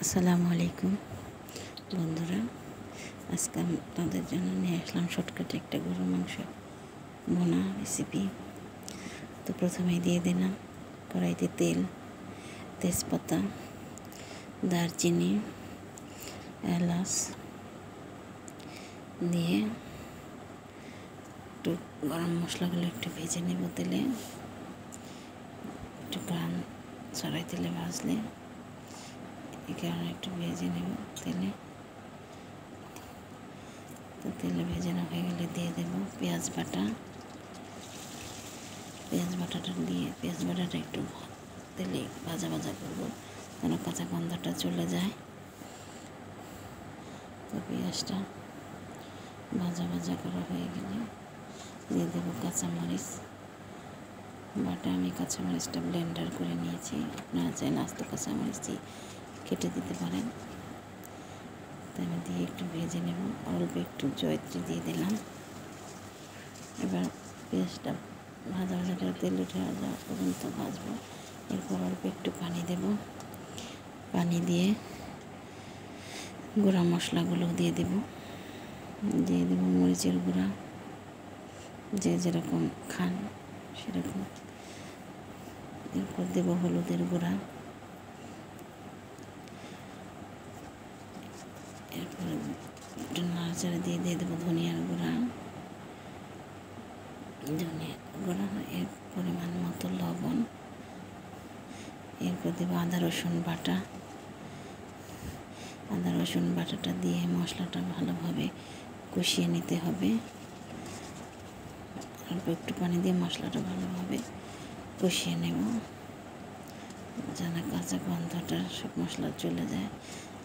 আসসালামু আলাইকুম বন্ধুরা, আজকে আমি আপনাদের জন্য নিয়ে আসলাম শর্টকাটে একটা গরুর মাংস বোনা রেসিপি। তো প্রথমেই দিয়ে দিলাম কড়াইতে তেল, তেজপাতা, দারচিনি, এলাচ দিয়ে একটু গরম মশলাগুলো একটু ভেজে নেব তেলে। একটু ঘ্রাণ ছড়াই তেলে ভাজলে এই কারণে একটু ভেজে নেব তেলে। তো তেলে ভেজানো হয়ে গেলে দিয়ে দেব পেঁয়াজ বাটা। পেঁয়াজ বাটাটা একটু তেলে ভাজা করবো যেন কাঁচা গন্ধটা চলে যায়। তো পেঁয়াজটা ভাজা করা হয়ে গেলে দিয়ে দেবো কাঁচামরিচ বাটা। আমি কাঁচামরিচটা ব্লেন্ডার করে নিয়েছি, আপনারা চাইলে আস্ত কাঁচামরিচই কেটে দিতে পারেন। তো আমি দিয়ে একটু ভেজে নেব, অল্প একটু জয়ত্রী দিয়ে দিলাম। এবার পেঁয়াজটা ভাজা করে তেল উঠে যাওয়া পর্যন্ত ভাজবো। এরপর অল্প একটু পানি দেব, পানি দিয়ে গুঁড়া মশলাগুলো দিয়ে দেব মরিচের গুঁড়া, যে যেরকম খান সেরকম। এরপর দেব হলুদের গুঁড়া, এরপর একটু নাড়াচাড়া দিয়ে দেবো ধনিয়ার গুঁড়া, এর পরিমাণ মতো লবণ। এরপর দেবো আদা রসুন বাটাটা দিয়ে মশলাটা ভালোভাবে কষিয়ে নিতে হবে। অল্প একটু পানি দিয়ে মশলাটা ভালোভাবে কষিয়ে নেব যেন কাঁচা গন্ধটা সব মশলা চলে যায়,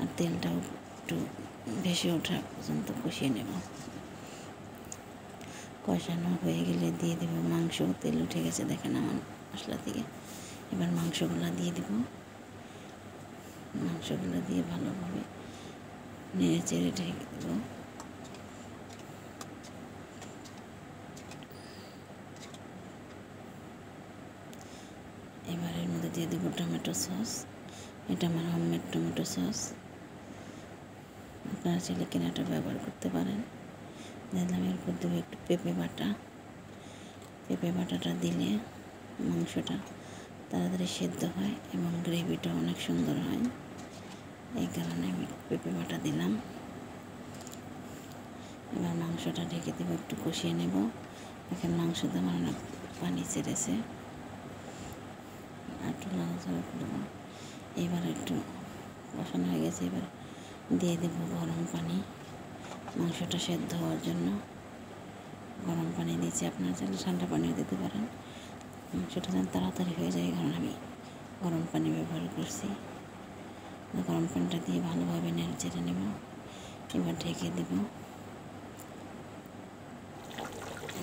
আর তেলটাও একটু ভেসে ওঠা পর্যন্ত কষিয়ে নেব। কষানো হয়ে গেলে দিয়ে দেব মাংস। তেল উঠে গেছে দেখেন আমার মশলা থেকে। এবার মাংসগুলো দিয়ে দেব, মাংসগুলো দিয়ে ভালোভাবে নেড়ে চেড়ে ঢেকে দেব। এবার এর মধ্যে দিয়ে দেবো টমেটো সস। এটা আমার হোমমেড টমেটো সস, আপনারা চাইলে কেনাটা ব্যবহার করতে পারেন। দিলাম এরপর দেবো একটু পেঁপে বাটাটা দিলে মাংসটা তাড়াতাড়ি সেদ্ধ হয় এবং গ্রেভিটা অনেক সুন্দর হয়। এই কারণে আমি পেঁপে বাটা দিলাম। এবার মাংসটা ঢেকে দেবো, একটু কষিয়ে নেব। এখন মাংসতে আমার অনেক পানি ছেড়েছে, একটু লাড়াচাড়া করবো। এবার একটু কষানো হয়ে গেছে, এবার দিয়ে দেবো গরম পানি। মাংসটা সেদ্ধ হওয়ার জন্য গরম পানি দিয়েছি, আপনারা চাইলে ঠান্ডা পানিও দিতে পারেন। মাংসটা যেন তাড়াতাড়ি হয়ে যায়, কারণ আমি গরম পানি ব্যবহার করছি। গরম পানিটা দিয়ে ভালোভাবে নেড়ে চেড়ে নেব। এবার ঢেকে দেব।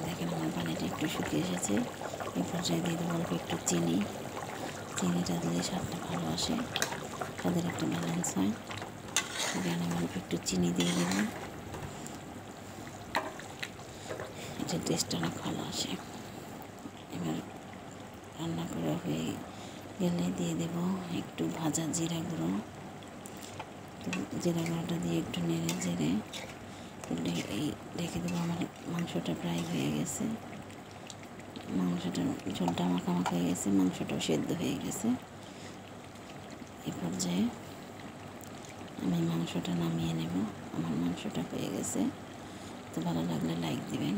দেখেন আমার পানিটা একটু শুকিয়ে এসেছে। এই পর্যায়ে দিয়ে দেবো অল্প একটু চিনিটা দিলে স্বাদটা ভালো আসে, স্বাদের একটা ব্যালেন্স হয়। এখানে অল্প একটু চিনি দিয়ে দেবো, এটা টেস্টটা অনেক ভালো আসে। এবার রান্না করা হয়ে গেলে দিয়ে দেব একটু ভাজা জিরা গুঁড়োটা দিয়ে একটু নেড়ে চেড়ে রেখে দেবো। আমার মাংসটা প্রায় হয়ে গেছে, মাংসটা ঝোলটা মাখা হয়ে গেছে, মাংসটাও সেদ্ধ হয়ে গেছে। এই পর্যায়ে আমি মাংসটা নামিয়ে নেব। আমার মাংসটা হয়ে গেছে। তো ভালো লাগলে লাইক দিবেন।